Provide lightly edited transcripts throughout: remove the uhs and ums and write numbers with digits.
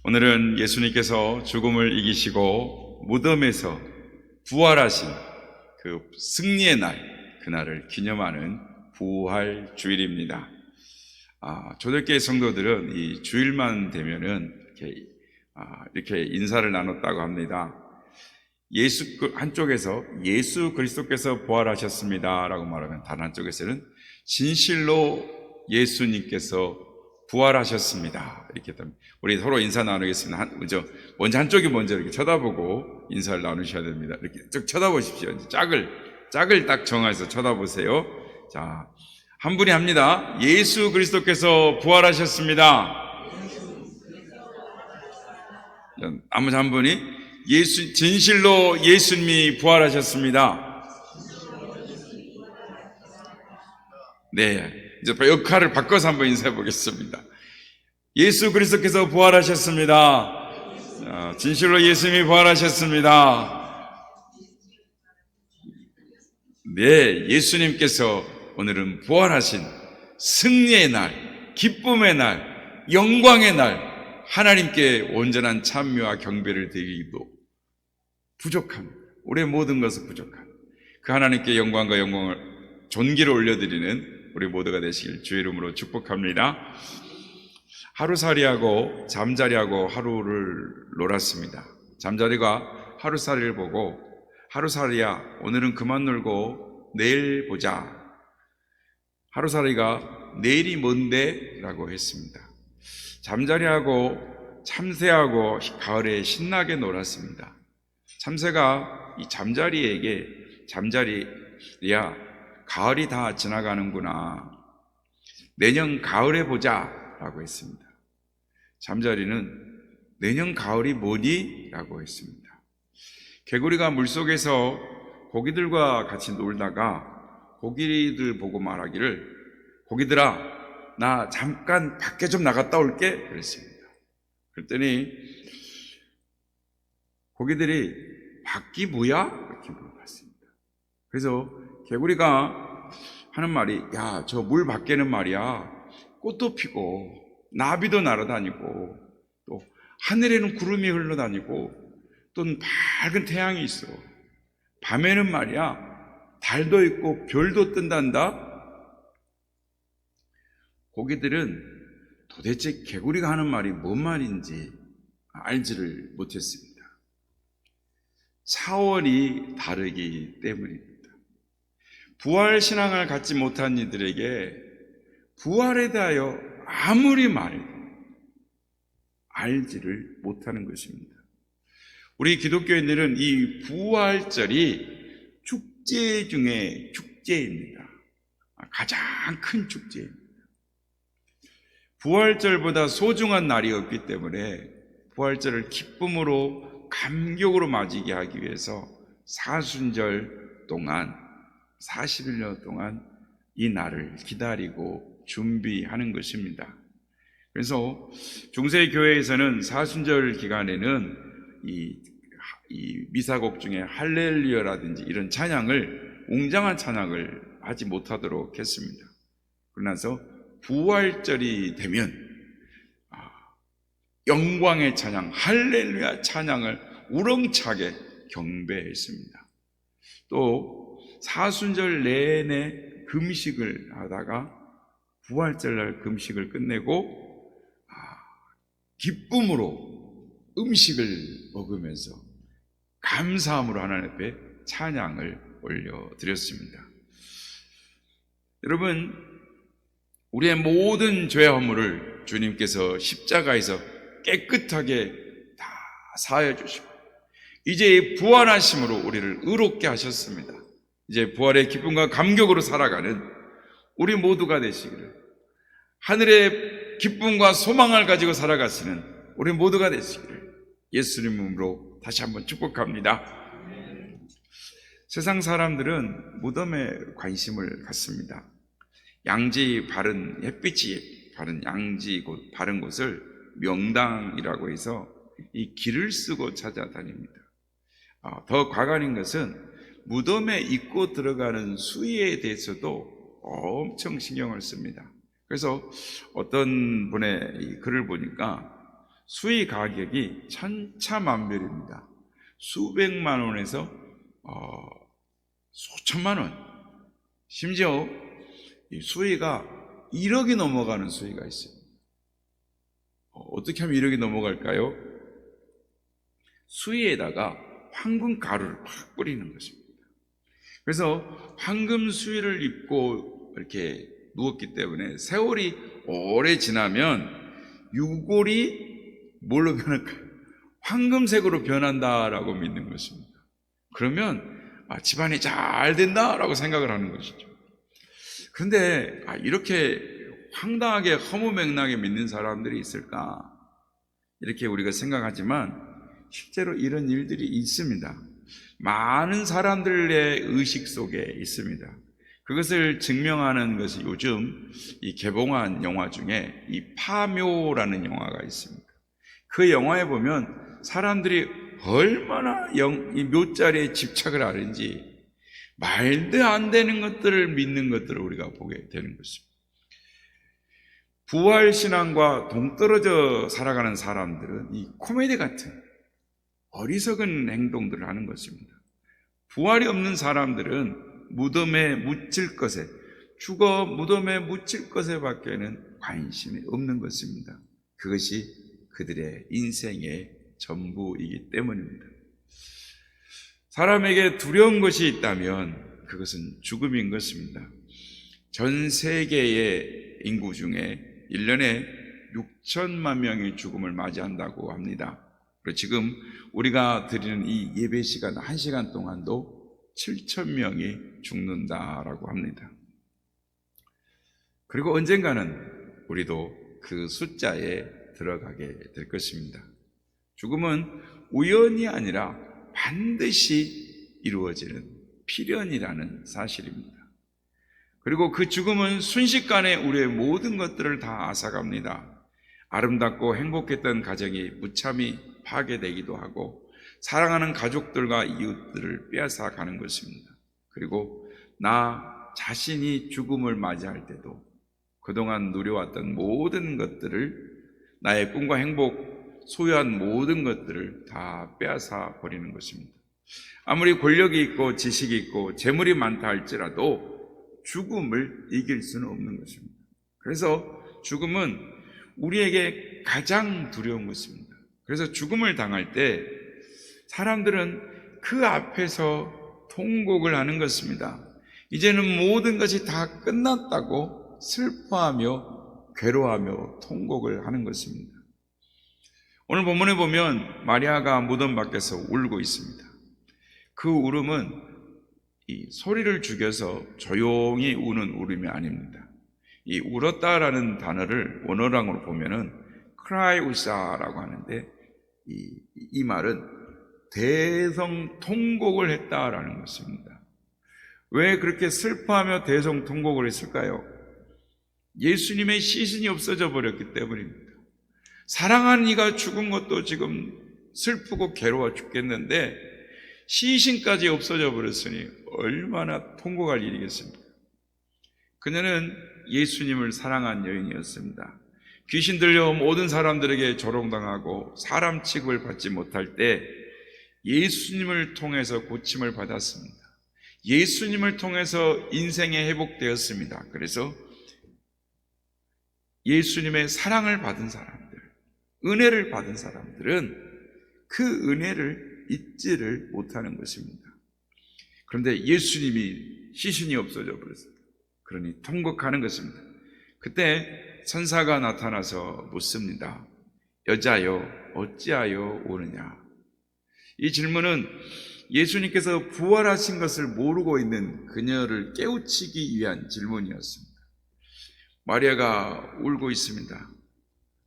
오늘은 예수님께서 죽음을 이기시고 무덤에서 부활하신 그 승리의 날, 그날을 기념하는 부활 주일입니다. 초대교회 성도들은 이 주일만 되면은 이렇게 인사를 나눴다고 합니다. 한쪽에서 예수 그리스도께서 부활하셨습니다라고 말하면, 다른 한쪽에서는 진실로 예수님께서 부활하셨습니다 이렇게 합니다. 우리 서로 인사 나누겠습니다. 먼저 한쪽이 먼저 이렇게 쳐다보고 인사를 나누셔야 됩니다. 이렇게 쭉 쳐다보십시오. 짝을 딱 정해서 쳐다보세요. 자, 한 분이 합니다. 예수 그리스도께서 부활하셨습니다. 나머지 한 분이 진실로 예수님이 부활하셨습니다. 네, 이제 역할을 바꿔서 한번 인사해 보겠습니다. 예수 그리스도께서 부활하셨습니다. 진실로 예수님이 부활하셨습니다. 네, 예수님께서 오늘은 부활하신 승리의 날, 기쁨의 날, 영광의 날, 하나님께 온전한 찬미와 경배를 드리기도 부족합니다. 우리의 모든 것은 부족합니다. 그 하나님께 영광과 존귀를 올려드리는 우리 모두가 되시길 주의 이름으로 축복합니다. 하루살이하고 잠자리하고 하루를 놀았습니다. 잠자리가 하루살이를 보고, 하루살이야 오늘은 그만 놀고 내일 보자. 하루살이가 내일이 뭔데? 라고 했습니다. 잠자리하고 참새하고 가을에 신나게 놀았습니다. 참새가 이 잠자리에게, 잠자리야 가을이 다 지나가는구나, 내년 가을에 보자 라고 했습니다. 잠자리는 내년 가을이 뭐니? 라고 했습니다. 개구리가 물속에서 고기들과 같이 놀다가 고기들 보고 말하기를, 고기들아 나 잠깐 밖에 좀 나갔다 올게 그랬습니다. 그랬더니 고기들이 밖이 뭐야? 이렇게 물어봤습니다. 그래서 개구리가 하는 말이, 야, 저 물 밖에는 말이야 꽃도 피고 나비도 날아다니고 또 하늘에는 구름이 흘러다니고 또 밝은 태양이 있어. 밤에는 말이야 달도 있고 별도 뜬단다. 고기들은 도대체 개구리가 하는 말이 뭔 말인지 알지를 못했습니다. 차원이 다르기 때문입니다. 부활신앙을 갖지 못한 이들에게 부활에 대하여 아무리 말해도 알지를 못하는 것입니다. 우리 기독교인들은 이 부활절이 축제 중에 축제입니다. 가장 큰 축제입니다. 부활절보다 소중한 날이 없기 때문에 부활절을 기쁨으로 감격으로 맞이하게 하기 위해서 사순절 동안 40일 동안 이 날을 기다리고 준비하는 것입니다. 그래서 중세교회에서는 사순절 기간에는 이 미사곡 중에 할렐루야라든지 이런 찬양을, 웅장한 찬양을 하지 못하도록 했습니다. 그러나서 부활절이 되면 영광의 찬양, 할렐루야 찬양을 우렁차게 경배했습니다. 또 사순절 내내 금식을 하다가 부활절날 금식을 끝내고 기쁨으로 음식을 먹으면서 감사함으로 하나님 앞에 찬양을 올려드렸습니다. 여러분, 우리의 모든 죄 허물을 주님께서 십자가에서 깨끗하게 다 사하여 주시고 이제 부활하심으로 우리를 의롭게 하셨습니다. 이제 부활의 기쁨과 감격으로 살아가는 우리 모두가 되시기를, 하늘의 기쁨과 소망을 가지고 살아가시는 우리 모두가 되시기를 예수님 이름으로 다시 한번 축복합니다. 세상 사람들은 무덤에 관심을 갖습니다. 양지 바른, 햇빛이 바른 양지 바른 곳을 명당이라고 해서 이 길을 쓰고 찾아다닙니다. 더 과관인 것은 무덤에 입고 들어가는 수위에 대해서도 엄청 신경을 씁니다. 그래서 어떤 분의 이 글을 보니까 수의 가격이 천차만별입니다. 수백만 원에서 수천만 원, 심지어 이 수의가 1억이 넘어가는 수의가 있습니다. 어떻게 하면 1억이 넘어갈까요? 수의에다가 황금 가루를 팍 뿌리는 것입니다. 그래서 황금 수의를 입고 이렇게 누웠기 때문에 세월이 오래 지나면 유골이 뭘로 변할까요? 황금색으로 변한다라고 믿는 것입니다. 그러면 집안이 잘 된다라고 생각을 하는 것이죠. 그런데 이렇게 황당하게 허무맹랑하게 믿는 사람들이 있을까? 이렇게 우리가 생각하지만 실제로 이런 일들이 있습니다. 많은 사람들의 의식 속에 있습니다. 그것을 증명하는 것이 요즘 이 개봉한 영화 중에 이 파묘라는 영화가 있습니다. 그 영화에 보면 사람들이 얼마나 이 묘자리에 집착을 하는지 말도 안 되는 것들을 믿는 것들을 우리가 보게 되는 것입니다. 부활신앙과 동떨어져 살아가는 사람들은 이 코미디 같은 어리석은 행동들을 하는 것입니다. 부활이 없는 사람들은 무덤에 묻힐 것에, 죽어 무덤에 묻힐 것에 밖에는 관심이 없는 것입니다. 그것이 그들의 인생의 전부이기 때문입니다. 사람에게 두려운 것이 있다면 그것은 죽음인 것입니다. 전 세계의 인구 중에 1년에 6천만 명이 죽음을 맞이한다고 합니다. 그리고 지금 우리가 드리는 이 예배 시간 1시간 동안도 7천 명이 죽는다라고 합니다. 그리고 언젠가는 우리도 그 숫자에 들어가게 될 것입니다. 죽음은 우연이 아니라 반드시 이루어지는 필연이라는 사실입니다. 그리고 그 죽음은 순식간에 우리의 모든 것들을 다 앗아갑니다. 아름답고 행복했던 가정이 무참히 파괴되기도 하고 사랑하는 가족들과 이웃들을 빼앗아 가는 것입니다. 그리고 나 자신이 죽음을 맞이할 때도 그동안 누려왔던 모든 것들을, 나의 꿈과 행복, 소유한 모든 것들을 다 빼앗아 버리는 것입니다. 아무리 권력이 있고 지식이 있고 재물이 많다 할지라도 죽음을 이길 수는 없는 것입니다. 그래서 죽음은 우리에게 가장 두려운 것입니다. 그래서 죽음을 당할 때 사람들은 그 앞에서 통곡을 하는 것입니다. 이제는 모든 것이 다 끝났다고 슬퍼하며 괴로워하며 통곡을 하는 것입니다. 오늘 본문에 보면 마리아가 무덤 밖에서 울고 있습니다. 그 울음은 이 소리를 죽여서 조용히 우는 울음이 아닙니다. 이 울었다라는 단어를 원어랑으로 보면은 크라이우사라고 하는데 이 말은 대성통곡을 했다라는 것입니다. 왜 그렇게 슬퍼하며 대성통곡을 했을까요? 예수님의 시신이 없어져 버렸기 때문입니다. 사랑하는 이가 죽은 것도 지금 슬프고 괴로워 죽겠는데 시신까지 없어져 버렸으니 얼마나 통곡할 일이겠습니까? 그녀는 예수님을 사랑한 여인이었습니다. 귀신 들려 모든 사람들에게 조롱당하고 사람 취급을 받지 못할 때 예수님을 통해서 고침을 받았습니다. 예수님을 통해서 인생이 회복되었습니다. 그래서 예수님의 사랑을 받은 사람들, 은혜를 받은 사람들은 그 은혜를 잊지를 못하는 것입니다. 그런데 예수님이 시신이 없어져 버렸어요. 그러니 통곡하는 것입니다. 그때 천사가 나타나서 묻습니다. 여자여 어찌하여 우느냐? 이 질문은 예수님께서 부활하신 것을 모르고 있는 그녀를 깨우치기 위한 질문이었습니다. 마리아가 울고 있습니다.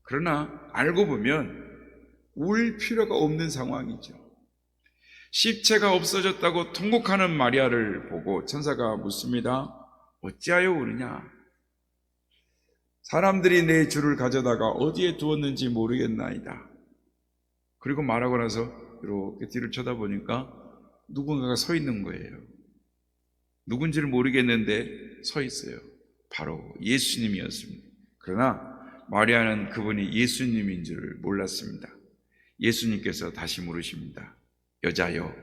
그러나 알고 보면 울 필요가 없는 상황이죠. 시체가 없어졌다고 통곡하는 마리아를 보고 천사가 묻습니다. 어찌하여 우느냐? 사람들이 내 주를 가져다가 어디에 두었는지 모르겠나이다. 그리고 말하고 나서 이렇게 뒤를 쳐다보니까 누군가가 서 있는 거예요. 누군지를 모르겠는데 서 있어요. 바로 예수님이었습니다. 그러나 마리아는 그분이 예수님인 줄 몰랐습니다. 예수님께서 다시 물으십니다. 여자여,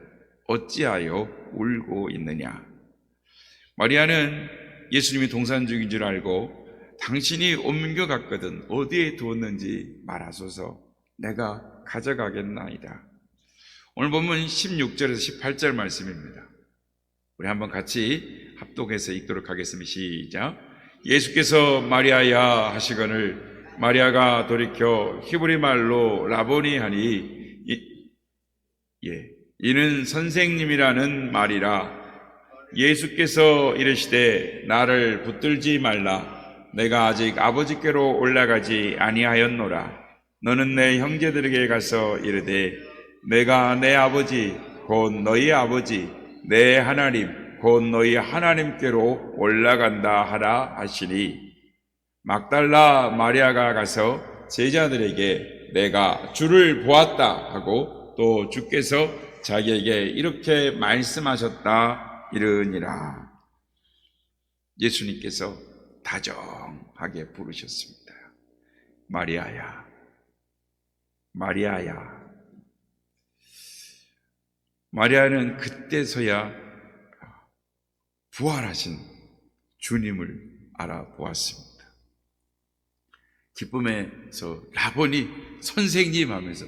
어찌하여 울고 있느냐? 마리아는 예수님이 동산 중인 줄 알고 당신이 옮겨갔거든 어디에 두었는지 말하소서 내가 가져가겠나이다. 오늘 본문 16절에서 18절 말씀입니다. 우리 한번 같이 합독해서 읽도록 하겠습니다. 시작. 예수께서 마리아야 하시거늘 마리아가 돌이켜 히브리 말로 라보니 하니 이는 선생님이라는 말이라. 예수께서 이르시되 나를 붙들지 말라. 내가 아직 아버지께로 올라가지 아니하였노라. 너는 내 형제들에게 가서 이르되 내가 내 아버지 곧 너희 아버지 내 하나님 곧 너희 하나님께로 올라간다 하라 하시니 막달라 마리아가 가서 제자들에게 내가 주를 보았다 하고 또 주께서 자기에게 이렇게 말씀하셨다 이르니라. 예수님께서 다정하게 부르셨습니다. 마리아야, 마리아야. 마리아는 그때서야 부활하신 주님을 알아보았습니다. 기쁨에서 라보니 선생님 하면서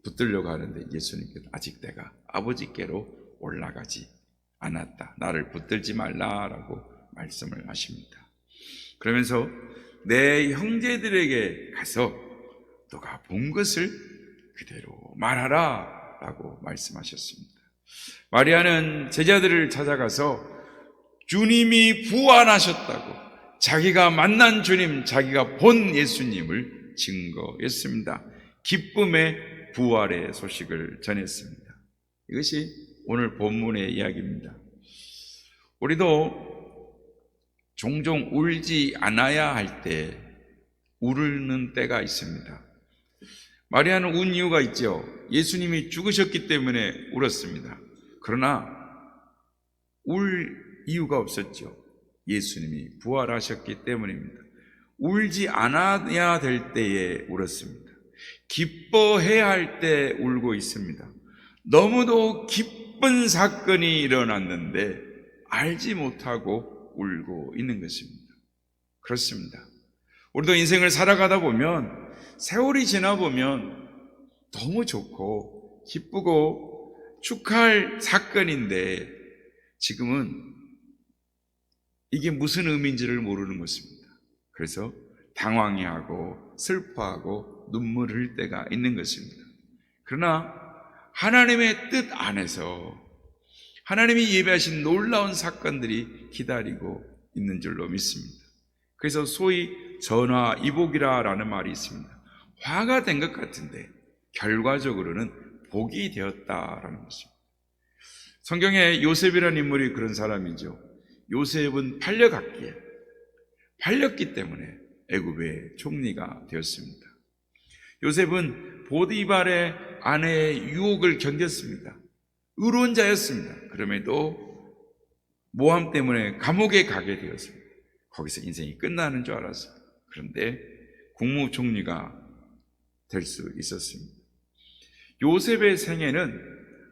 붙들려고 하는데 예수님께서 아직 내가 아버지께로 올라가지 않았다. 나를 붙들지 말라라고 말씀을 하십니다. 그러면서 내 형제들에게 가서 너가 본 것을 그대로 말하라 라고 말씀하셨습니다. 마리아는 제자들을 찾아가서 주님이 부활하셨다고 자기가 만난 주님, 자기가 본 예수님을 증거했습니다. 기쁨의 부활의 소식을 전했습니다. 이것이 오늘 본문의 이야기입니다. 우리도 종종 울지 않아야 할 때 울는 때가 있습니다. 마리아는 운 이유가 있죠. 예수님이 죽으셨기 때문에 울었습니다. 그러나 울 이유가 없었죠. 예수님이 부활하셨기 때문입니다. 울지 않아야 될 때에 울었습니다. 기뻐해야 할 때 울고 있습니다. 너무도 기쁜 사건이 일어났는데 알지 못하고 울고 있는 것입니다. 그렇습니다. 우리도 인생을 살아가다 보면 세월이 지나 보면 너무 좋고 기쁘고 축하할 사건인데 지금은 이게 무슨 의미인지를 모르는 것입니다. 그래서 당황해하고 슬퍼하고 눈물을 흘릴 때가 있는 것입니다. 그러나 하나님의 뜻 안에서 하나님이 예배하신 놀라운 사건들이 기다리고 있는 줄로 믿습니다. 그래서 소위 전화이복이라는 말이 있습니다. 화가 된 것 같은데 결과적으로는 복이 되었다라는 것입니다. 성경에 요셉이라는 인물이 그런 사람이죠. 요셉은 팔렸기 때문에 애굽의 총리가 되었습니다. 요셉은 보디발의 아내의 유혹을 견뎠습니다. 의로운 자였습니다. 그럼에도 모함 때문에 감옥에 가게 되었습니다. 거기서 인생이 끝나는 줄 알았어요. 그런데 국무총리가 될 수 있었습니다. 요셉의 생애는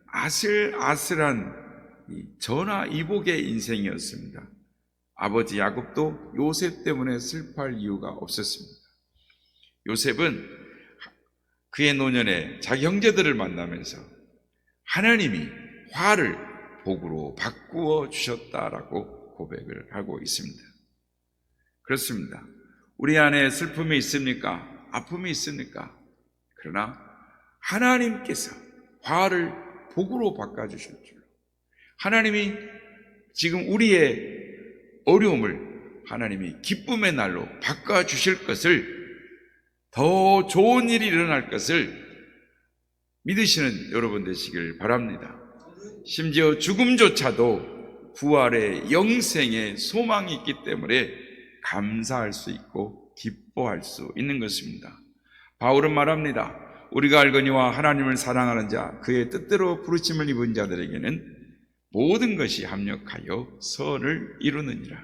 아슬아슬한 전화이복의 인생이었습니다. 아버지 야곱도 요셉 때문에 슬퍼할 이유가 없었습니다. 요셉은 그의 노년에 자기 형제들을 만나면서 하나님이 화를 복으로 바꾸어 주셨다라고 고백을 하고 있습니다. 그렇습니다. 우리 안에 슬픔이 있습니까? 아픔이 있습니까? 그러나 하나님께서 화를 복으로 바꿔주실 줄로, 하나님이 지금 우리의 어려움을 하나님이 기쁨의 날로 바꿔주실 것을, 더 좋은 일이 일어날 것을 믿으시는 여러분 되시길 바랍니다. 심지어 죽음조차도 부활의 영생의 소망이 있기 때문에 감사할 수 있고 기뻐할 수 있는 것입니다. 바울은 말합니다. 우리가 알거니와 하나님을 사랑하는 자, 그의 뜻대로 부르심을 입은 자들에게는 모든 것이 합력하여 선을 이루느니라.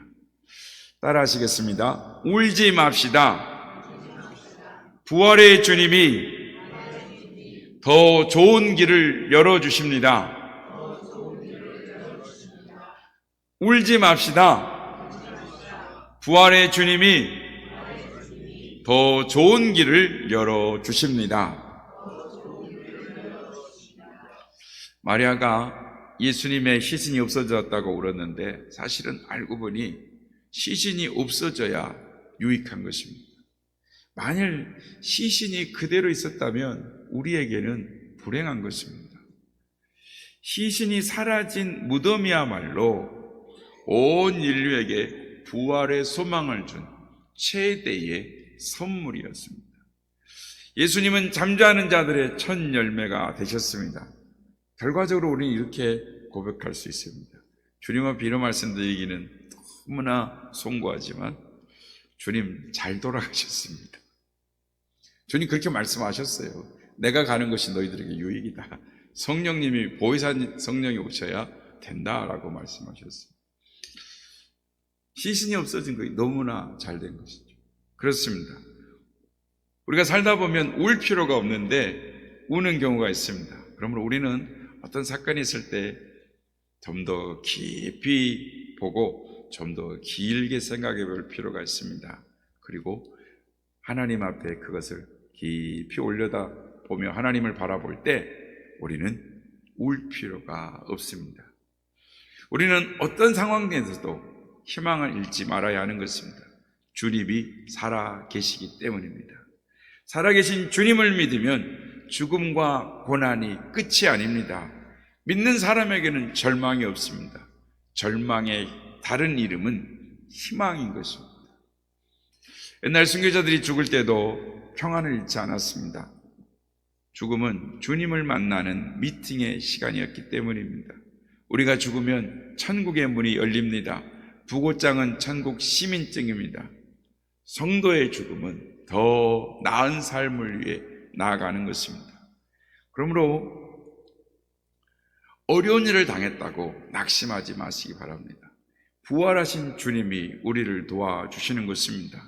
따라 하시겠습니다. 울지 맙시다. 부활의 주님이 더 좋은 길을 열어주십니다. 울지 맙시다. 부활의 주님이 더 좋은 길을 열어주십니다. 마리아가 예수님의 시신이 없어졌다고 울었는데 사실은 알고 보니 시신이 없어져야 유익한 것입니다. 만일 시신이 그대로 있었다면 우리에게는 불행한 것입니다. 시신이 사라진 무덤이야말로 온 인류에게 부활의 소망을 준 최대의 선물이었습니다. 예수님은 잠자는 자들의 첫 열매가 되셨습니다. 결과적으로 우리는 이렇게 고백할 수 있습니다. 주님 앞에 이런 말씀드리기는 너무나 송구하지만 주님 잘 돌아가셨습니다. 주님 그렇게 말씀하셨어요. 내가 가는 것이 너희들에게 유익이다. 성령님이 보혜사 성령이 오셔야 된다라고 말씀하셨어요. 시신이 없어진 것이 너무나 잘된 것이죠. 그렇습니다. 우리가 살다 보면 울 필요가 없는데 우는 경우가 있습니다. 그러므로 우리는 어떤 사건이 있을 때 좀 더 깊이 보고 좀 더 길게 생각해 볼 필요가 있습니다. 그리고 하나님 앞에 그것을 깊이 올려다 보며 하나님을 바라볼 때 우리는 울 필요가 없습니다. 우리는 어떤 상황에서도 희망을 잃지 말아야 하는 것입니다. 주님이 살아 계시기 때문입니다. 살아계신 주님을 믿으면 죽음과 고난이 끝이 아닙니다. 믿는 사람에게는 절망이 없습니다. 절망의 다른 이름은 희망인 것입니다. 옛날 순교자들이 죽을 때도 평안을 잃지 않았습니다. 죽음은 주님을 만나는 미팅의 시간이었기 때문입니다. 우리가 죽으면 천국의 문이 열립니다. 부고장은 천국 시민증입니다. 성도의 죽음은 더 나은 삶을 위해 나아가는 것입니다. 그러므로 어려운 일을 당했다고 낙심하지 마시기 바랍니다. 부활하신 주님이 우리를 도와주시는 것입니다.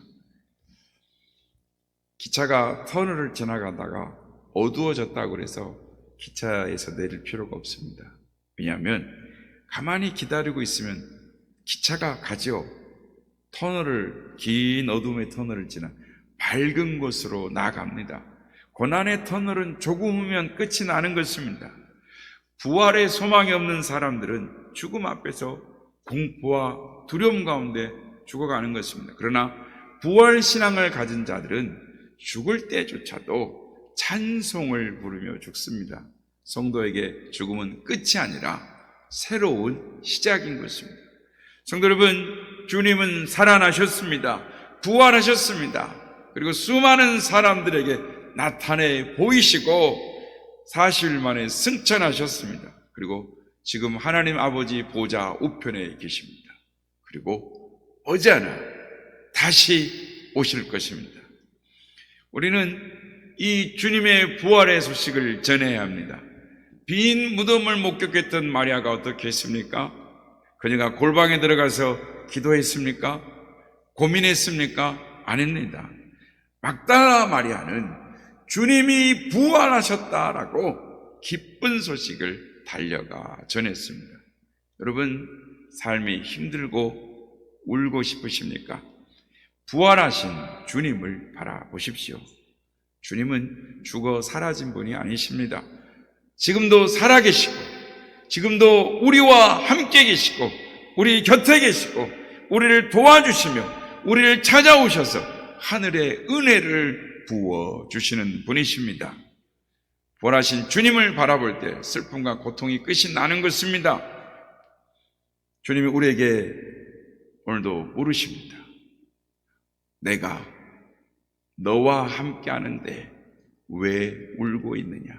기차가 터널을 지나가다가 어두워졌다고 해서 기차에서 내릴 필요가 없습니다. 왜냐하면 가만히 기다리고 있으면 기차가 가죠. 터널을, 긴 어둠의 터널을 지나 밝은 곳으로 나아갑니다. 고난의 터널은 조금 후면 끝이 나는 것입니다. 부활의 소망이 없는 사람들은 죽음 앞에서 공포와 두려움 가운데 죽어가는 것입니다. 그러나 부활 신앙을 가진 자들은 죽을 때조차도 찬송을 부르며 죽습니다. 성도에게 죽음은 끝이 아니라 새로운 시작인 것입니다. 성도 여러분, 주님은 살아나셨습니다. 부활하셨습니다. 그리고 수많은 사람들에게 나타내 보이시고 40일 만에 승천하셨습니다. 그리고 지금 하나님 아버지 보좌 우편에 계십니다. 그리고 어제나 다시 오실 것입니다. 우리는 이 주님의 부활의 소식을 전해야 합니다. 빈 무덤을 목격했던 마리아가 어떻게 했습니까? 그녀가 골방에 들어가서 기도했습니까? 고민했습니까? 안 했습니다. 막달라 마리아는 주님이 부활하셨다라고 기쁜 소식을 달려가 전했습니다. 여러분, 삶이 힘들고 울고 싶으십니까? 부활하신 주님을 바라보십시오. 주님은 죽어 사라진 분이 아니십니다. 지금도 살아계시고, 지금도 우리와 함께 계시고, 우리 곁에 계시고, 우리를 도와주시며, 우리를 찾아오셔서 하늘의 은혜를 부어주시는 분이십니다. 부활하신 주님을 바라볼 때 슬픔과 고통이 끝이 나는 것입니다. 주님이 우리에게 오늘도 물으십니다. 내가 너와 함께 하는데 왜 울고 있느냐?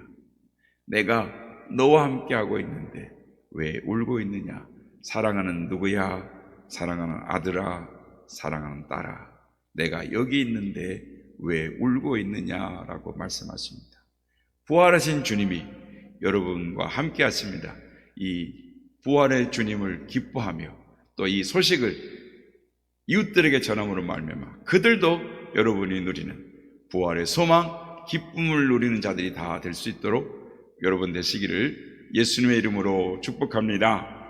내가 너와 함께 하고 있는데 왜 울고 있느냐? 사랑하는 누구야? 사랑하는 아들아, 사랑하는 딸아, 내가 여기 있는데 왜 울고 있느냐라고 말씀하십니다. 부활하신 주님이 여러분과 함께 하십니다. 이 부활의 주님을 기뻐하며 또 이 소식을 이웃들에게 전함으로 말미암아 그들도 여러분이 누리는 부활의 소망, 기쁨을 누리는 자들이 다 될 수 있도록 여러분 되시기를 예수님의 이름으로 축복합니다.